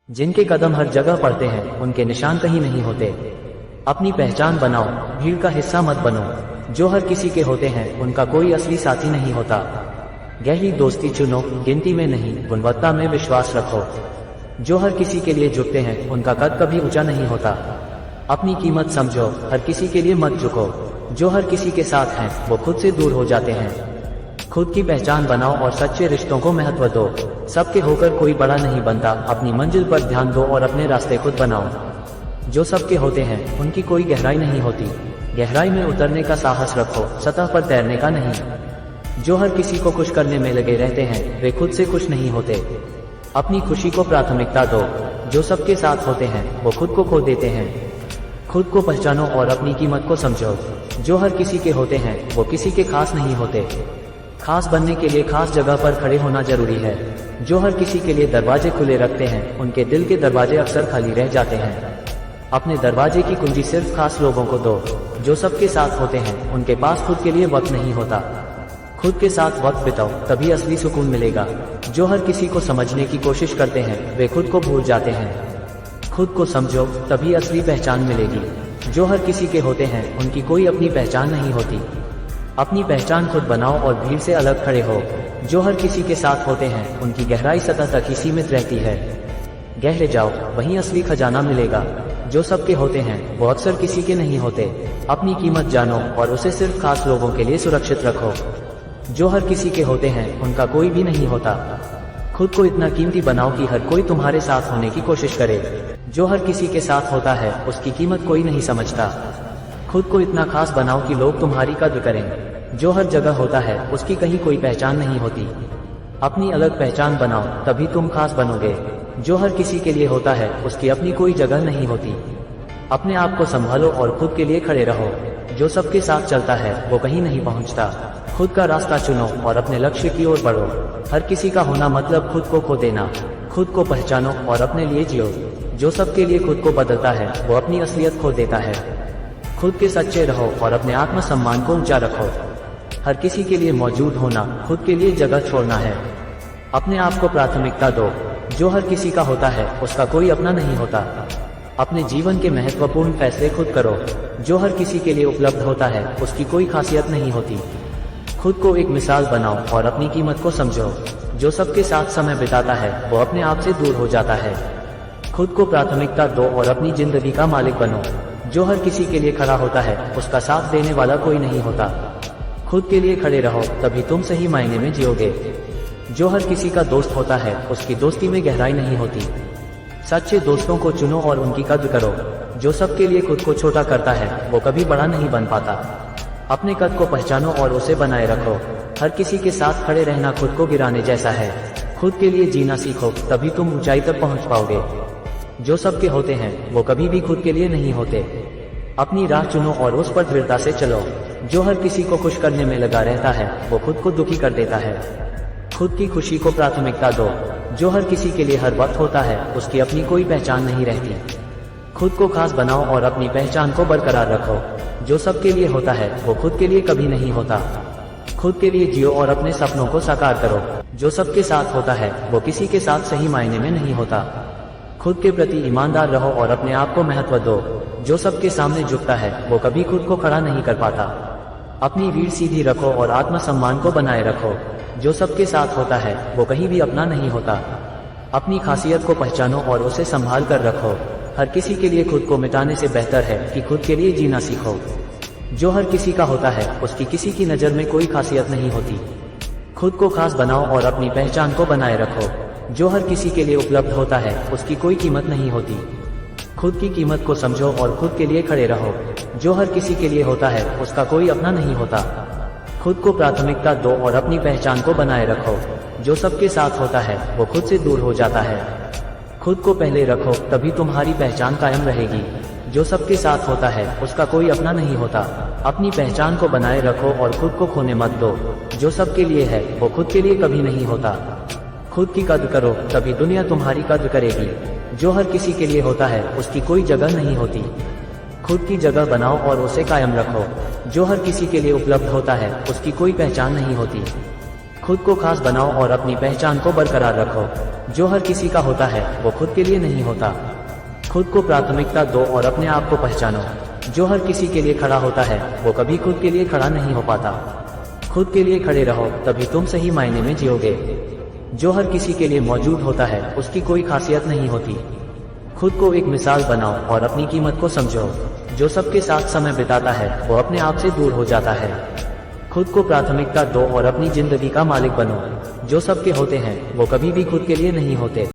जिनके कदम हर जगह पड़ते हैं उनके निशान कहीं नहीं होते। अपनी पहचान बनाओ, भीड़ का हिस्सा मत बनो। जो हर किसी के होते हैं उनका कोई असली साथी नहीं होता। गहरी दोस्ती चुनो, गिनती में नहीं गुणवत्ता में विश्वास रखो। जो हर किसी के लिए झुकते हैं उनका कद कभी ऊंचा नहीं होता। अपनी कीमत समझो, हर किसी के लिए मत झुको। जो हर किसी के साथ हैं वो खुद से दूर हो जाते हैं। खुद की पहचान बनाओ और सच्चे रिश्तों को महत्व दो। सबके होकर कोई बड़ा नहीं बनता। अपनी मंजिल पर ध्यान दो और अपने रास्ते खुद बनाओ। जो सबके होते हैं उनकी कोई गहराई नहीं होती। गहराई में उतरने का साहस रखो, सतह पर तैरने का नहीं। जो हर किसी को खुश करने में लगे रहते हैं वे खुद से खुश नहीं होते। अपनी खुशी को प्राथमिकता दो। जो सबके साथ होते हैं वो खुद को खो देते हैं। खुद को पहचानो और अपनी कीमत को समझो। जो हर किसी के होते हैं वो किसी के खास नहीं होते। खास बनने के लिए खास जगह पर खड़े होना जरूरी है। जो हर किसी के लिए दरवाजे खुले रखते हैं उनके दिल के दरवाजे अक्सर खाली रह जाते हैं। अपने दरवाजे की कुंजी सिर्फ खास लोगों को दो। जो सबके साथ होते हैं उनके पास खुद के लिए वक्त नहीं होता। खुद के साथ वक्त बिताओ, तभी असली सुकून मिलेगा। जो हर किसी को समझने की कोशिश करते हैं वे खुद को भूल जाते हैं। खुद को समझो, तभी असली पहचान मिलेगी। जो हर किसी के होते हैं उनकी कोई अपनी पहचान नहीं होती। अपनी पहचान खुद बनाओ और भीड़ से अलग खड़े हो। जो हर किसी के साथ होते हैं उनकी गहराई सतह तक ही सीमित रहती है। गहरे जाओ, वहीं असली खजाना मिलेगा। जो सबके होते हैं वो अक्सर किसी के नहीं होते। अपनी कीमत जानो और उसे सिर्फ खास लोगों के लिए सुरक्षित रखो। जो हर किसी के होते हैं उनका कोई भी नहीं होता। खुद को इतना कीमती बनाओ कि हर कोई तुम्हारे साथ होने की कोशिश करे। जो हर किसी के साथ होता है उसकी कीमत कोई नहीं समझता। खुद को इतना खास बनाओ कि लोग तुम्हारी कद्र करें। जो हर जगह होता है उसकी कहीं कोई पहचान नहीं होती। अपनी अलग पहचान बनाओ, तभी तुम खास बनोगे। जो हर किसी के लिए होता है उसकी अपनी कोई जगह नहीं होती। अपने आप को संभालो और खुद के लिए खड़े रहो। जो सबके साथ चलता है वो कहीं नहीं पहुंचता। खुद का रास्ता चुनो और अपने लक्ष्य की ओर बढ़ो। हर किसी का होना मतलब खुद को खो देना। खुद को पहचानो और अपने लिए जियो। जो सबके लिए खुद को बदलता है वो अपनी असलियत खो देता है। खुद के सच्चे रहो और अपने आत्मसम्मान को ऊंचा रखो। हर किसी के लिए मौजूद होना, खुद के लिए जगह छोड़ना है। अपने आप को प्राथमिकता दो। जो हर किसी का होता है उसका कोई अपना नहीं होता। अपने जीवन के महत्वपूर्ण फैसले खुद करो। जो हर किसी के लिए उपलब्ध होता है उसकी कोई खासियत नहीं होती। खुद को एक मिसाल बनाओ और अपनी कीमत को समझो। जो सबके साथ समय बिताता है वो अपने आप से दूर हो जाता है। खुद को प्राथमिकता दो और अपनी जिंदगी का मालिक बनो। जो हर किसी के लिए खड़ा होता है उसका साथ देने वाला कोई नहीं होता। खुद के लिए खड़े रहो, तभी तुम सही मायने में जियोगे। जो हर किसी का दोस्त होता है उसकी दोस्ती में गहराई नहीं होती। सच्चे दोस्तों को चुनो और उनकी कद्र करो। जो सबके लिए खुद को छोटा करता है वो कभी बड़ा नहीं बन पाता। अपने कद को पहचानो और उसे बनाए रखो। हर किसी के साथ खड़े रहना खुद को गिराने जैसा है। खुद के लिए जीना सीखो, तभी तुम ऊंचाई तक पहुंच पाओगे। जो सबके होते हैं वो कभी भी खुद के लिए नहीं होते। अपनी राह चुनो और उस पर दृढ़ता से चलो। जो हर किसी को खुश करने में लगा रहता है वो खुद को दुखी कर देता है। खुद की खुशी को प्राथमिकता दो। जो हर किसी के लिए हर वक्त होता है उसकी अपनी कोई पहचान नहीं रहती। खुद को खास बनाओ और अपनी पहचान को बरकरार रखो। जो सबके लिए होता है वो खुद के लिए कभी नहीं होता। खुद के लिए जियो और अपने सपनों को साकार करो। जो सबके साथ होता है वो किसी के साथ सही मायने में नहीं होता। खुद के प्रति ईमानदार रहो और अपने आप को महत्व दो। जो सबके सामने झुकता है वो कभी खुद को खड़ा नहीं कर पाता। अपनी रीढ़ सीधी रखो और आत्मसम्मान को बनाए रखो। जो सबके साथ होता है वो कहीं भी अपना नहीं होता। अपनी खासियत को पहचानो और उसे संभाल कर रखो। हर किसी के लिए खुद को मिटाने से बेहतर है कि खुद के लिए जीना सीखो। जो हर किसी का होता है उसकी किसी की नज़र में कोई खासियत नहीं होती। खुद को खास बनाओ और अपनी पहचान को बनाए रखो। जो हर किसी के लिए उपलब्ध होता है उसकी कोई कीमत नहीं होती। खुद की कीमत को समझो और खुद के लिए खड़े रहो। जो हर किसी के लिए होता है उसका कोई अपना नहीं होता। खुद को प्राथमिकता दो और अपनी पहचान को बनाए रखो। जो सबके साथ होता है वो खुद से दूर हो जाता है। खुद को पहले रखो, तभी तुम्हारी पहचान कायम रहेगी। जो सबके साथ होता है उसका कोई अपना नहीं होता। अपनी पहचान को बनाए रखो और खुद को खोने मत दो। जो सबके लिए है वो खुद के लिए कभी नहीं होता। खुद की कद्र करो, तभी दुनिया तुम्हारी कद्र करेगी। जो हर किसी के लिए होता है उसकी कोई जगह नहीं होती। खुद की जगह बनाओ और उसे कायम रखो। जो हर किसी के लिए उपलब्ध होता है उसकी कोई पहचान नहीं होती। खुद को खास बनाओ और अपनी पहचान को बरकरार रखो। जो हर किसी का होता है वो खुद के लिए नहीं होता। खुद को प्राथमिकता दो और अपने आप को पहचानो। जो हर किसी के लिए खड़ा होता है वो कभी खुद के लिए खड़ा नहीं हो पाता। खुद के लिए खड़े रहो, तभी तुम सही मायने में जियोगे। जो हर किसी के लिए मौजूद होता है उसकी कोई खासियत नहीं होती। खुद को एक मिसाल बनाओ और अपनी कीमत को समझो। जो सबके साथ समय बिताता है वो अपने आप से दूर हो जाता है। खुद को प्राथमिकता दो और अपनी जिंदगी का मालिक बनो। जो सबके होते हैं वो कभी भी खुद के लिए नहीं होते।